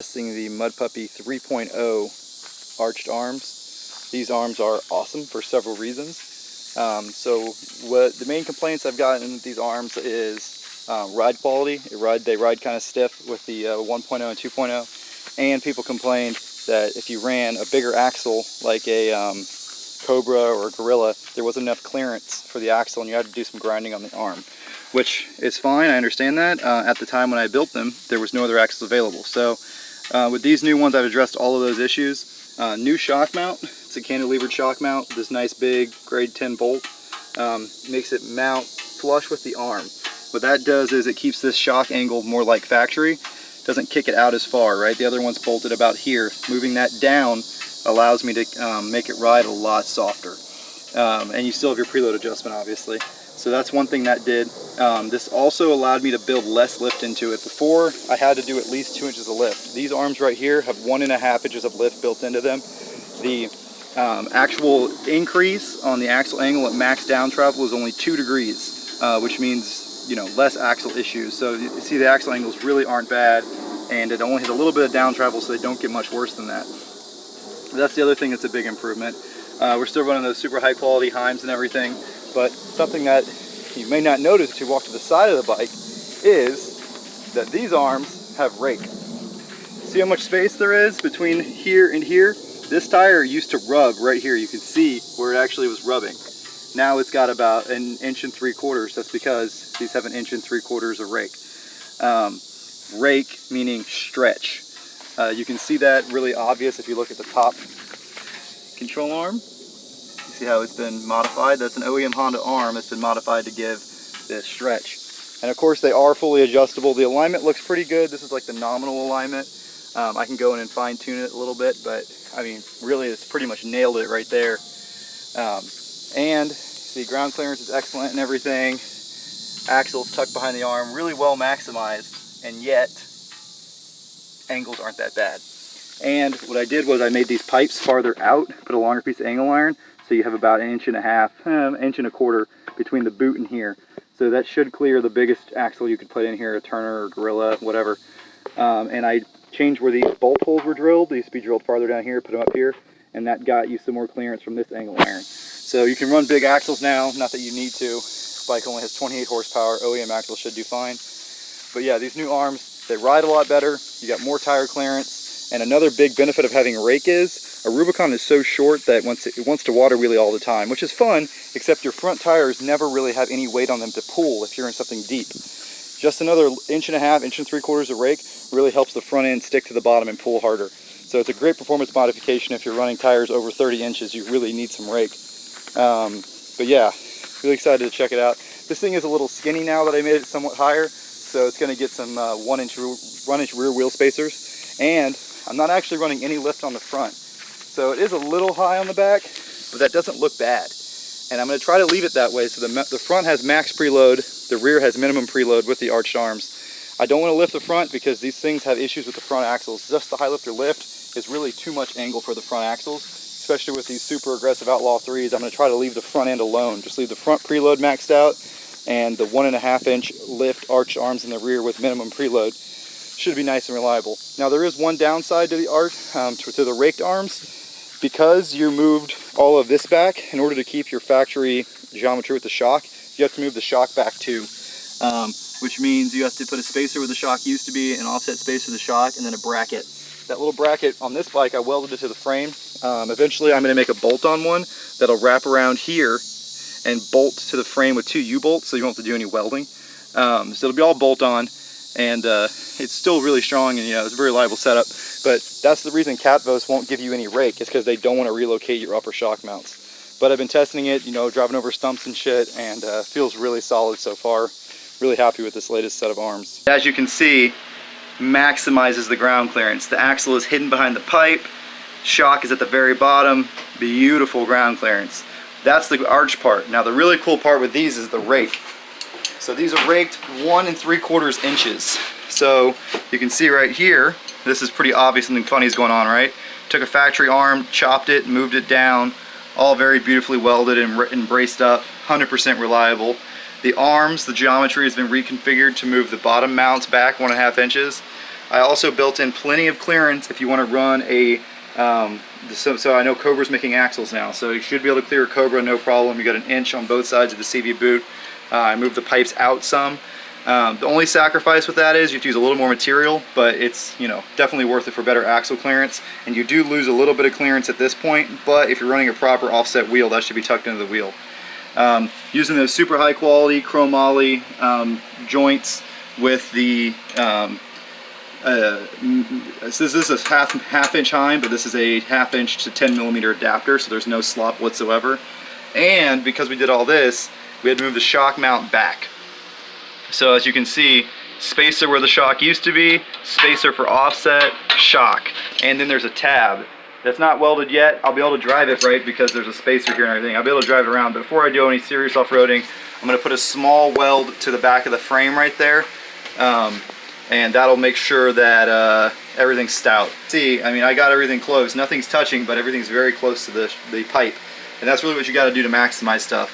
Testing the Mudpuppy 3.0 arched arms. These arms are awesome for several reasons. So what the main complaints I've gotten with these arms is ride quality. They ride kind of stiff with the 1.0 and 2.0, and people complained that if you ran a bigger axle like a Cobra or a Gorilla, there wasn't enough clearance for the axle and you had to do some grinding on the arm, which is fine. I understand that. At the time when I built them, there was no other axles available. So with these new ones, I've addressed all of those issues. New shock mount. It's a cantilevered shock mount. This nice big grade 10 bolt makes it mount flush with the arm. What that does is it keeps this shock angle more like factory. Doesn't kick it out as far, right? The other one's bolted about here. Moving that down allows me to make it ride a lot softer. And you still have your preload adjustment, obviously. So that's one thing that did. This also allowed me to build less lift into it. Before, I had to do at least 2 inches of lift. These arms right here have 1.5 inches of lift built into them. The actual increase on the axle angle at max down travel is only 2 degrees, which means, you know, less axle issues. So you see the axle angles really aren't bad, and it only has a little bit of down travel, so they don't get much worse than that. That's the other thing that's a big improvement. We're still running those super high quality Heims and everything, but something that you may not notice if you walk to the side of the bike is that these arms have rake. See how much space there is between here and here? This tire used to rub right here. You can see where it actually was rubbing. Now it's got about 1 3/4 inches. That's because these have 1 3/4 inches of rake. Rake meaning stretch. You can see that really obvious if you look at the top control arm. You see how it's been modified? That's an OEM Honda arm that's been modified to give this stretch. And of course they are fully adjustable. The alignment looks pretty good. This is like the nominal alignment. I can go in and fine tune it a little bit, but I mean, really it's pretty much nailed it right there. And the ground clearance is excellent and everything. Axles tucked behind the arm, really well maximized, and yet angles aren't that bad. And what I did was I made these pipes farther out, put a longer piece of angle iron, so you have about 1.5 inches, 1.25 inches between the boot and here. So that should clear the biggest axle you could put in here, a Turner or Gorilla, whatever. And I changed where these bolt holes were drilled. They used to be drilled farther down here, put them up here, and that got you some more clearance from this angle iron. So you can run big axles now, not that you need to. This bike only has 28 horsepower, OEM axles should do fine. But yeah, these new arms, they ride a lot better, you got more tire clearance, and another big benefit of having a rake is, a Rubicon is so short that it wants to water wheelie all the time, which is fun, except your front tires never really have any weight on them to pull if you're in something deep. Just another 1.5 inches, 1 3/4 inches of rake really helps the front end stick to the bottom and pull harder. So it's a great performance modification. If you're running tires over 30 inches, you really need some rake. But yeah, really excited to check it out. This thing is a little skinny now that I made it somewhat higher, so it's going to get some 1 inch rear wheel spacers. And I'm not actually running any lift on the front. So it is a little high on the back, but that doesn't look bad. And I'm going to try to leave it that way so the front has max preload, the rear has minimum preload with the arched arms. I don't want to lift the front because these things have issues with the front axles. Just the high lifter lift is really too much angle for the front axles, especially with these super aggressive Outlaw 3s. I'm going to try to leave the front end alone. Just leave the front preload maxed out, and the 1.5 inch lift arched arms in the rear with minimum preload should be nice and reliable. Now there is one downside to the raked arms. Because you moved all of this back, in order to keep your factory geometry with the shock, you have to move the shock back too. Which means you have to put a spacer where the shock used to be, an offset spacer for the shock, and then a bracket. That little bracket on this bike, I welded it to the frame. Eventually I'm going to make a bolt-on one that'll wrap around here and bolt to the frame with 2 U-bolts, so you won't have to do any welding. So it'll be all bolt-on, and it's still really strong, and you know, it's a very reliable setup. But that's the reason Catvos won't give you any rake, is because they don't want to relocate your upper shock mounts. But I've been testing it, you know, driving over stumps and shit, and feels really solid so far. Really happy with this latest set of arms. As you can see, maximizes the ground clearance. The axle is hidden behind the pipe, shock is at the very bottom, beautiful ground clearance. That's the arch part. Now the really cool part with these is the rake. So these are raked 1 3/4 inches. So you can see right here, this is pretty obvious something funny is going on, right? Took a factory arm, chopped it, moved it down, all very beautifully welded and braced up, 100% reliable. The arms, the geometry has been reconfigured to move the bottom mounts back 1.5 inches. I also built in plenty of clearance if you want to run a, so I know Cobra's making axles now, so you should be able to clear a Cobra no problem. You got an inch on both sides of the CV boot. I moved the pipes out some. The only sacrifice with that is you have to use a little more material, but it's, you know, definitely worth it for better axle clearance. And you do lose a little bit of clearance at this point, but if you're running a proper offset wheel, that should be tucked into the wheel. Using those super high quality chromoly joints with the this is a half inch high, but this is a 1/2 inch to 10 millimeter adapter, so there's no slop whatsoever. And because we did all this, we had to move the shock mount back. So as you can see, spacer where the shock used to be, spacer for offset, shock, and then there's a tab that's not welded yet. I'll be able to drive it right because there's a spacer here and everything. I'll be able to drive it around, but before I do any serious off-roading, I'm going to put a small weld to the back of the frame right there, and that'll make sure that everything's stout. See, I mean, I got everything close. Nothing's touching, but everything's very close to the pipe, and that's really what you got to do to maximize stuff.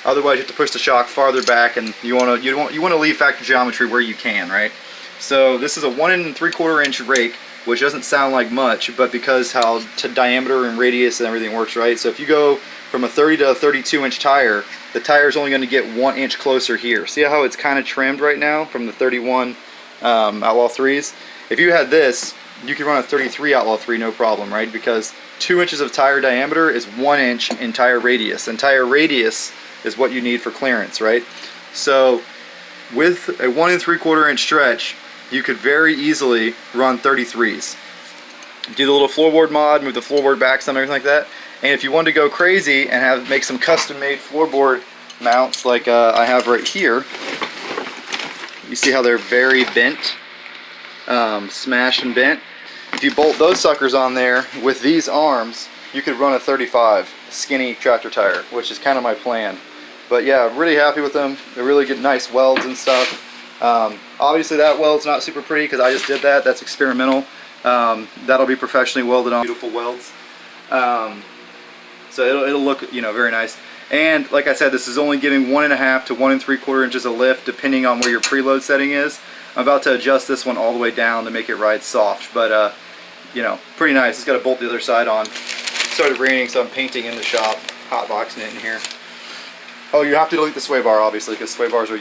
Otherwise, you have to push the shock farther back, and you want to leave factory geometry where you can, right? So this is a 1 3/4 inch rake, which doesn't sound like much, but because how diameter and radius and everything works, right? So if you go from a 30 to a 32 inch tire, the tire is only going to get 1 inch closer here. See how it's kind of trimmed right now from the 31 Outlaw 3s? If you had this, you could run a 33 Outlaw 3 no problem, right? Because 2 inches of tire diameter is 1 inch in tire radius, and tire radius is what you need for clearance, right? So with a 1 3/4 inch stretch, you could very easily run 33s. Do the little floorboard mod, move the floorboard back some, everything like that. And if you wanted to go crazy and make some custom-made floorboard mounts like I have right here, you see how they're very bent, smashed and bent. If you bolt those suckers on there with these arms, you could run a 35 skinny tractor tire, which is kind of my plan. But yeah, really happy with them. They really get nice welds and stuff. Obviously that weld's not super pretty because I just did that. That's experimental. That'll be professionally welded on. Beautiful welds. So it'll look, you know, very nice. And like I said, this is only giving 1.5 to 1 3/4 inches of lift depending on where your preload setting is. I'm about to adjust this one all the way down to make it ride soft, but you know, pretty nice. It's got a bolt the other side on. It started raining, so I'm painting in the shop, hot boxing it in here. Oh, you have to delete the sway bar, obviously, because sway bars are used.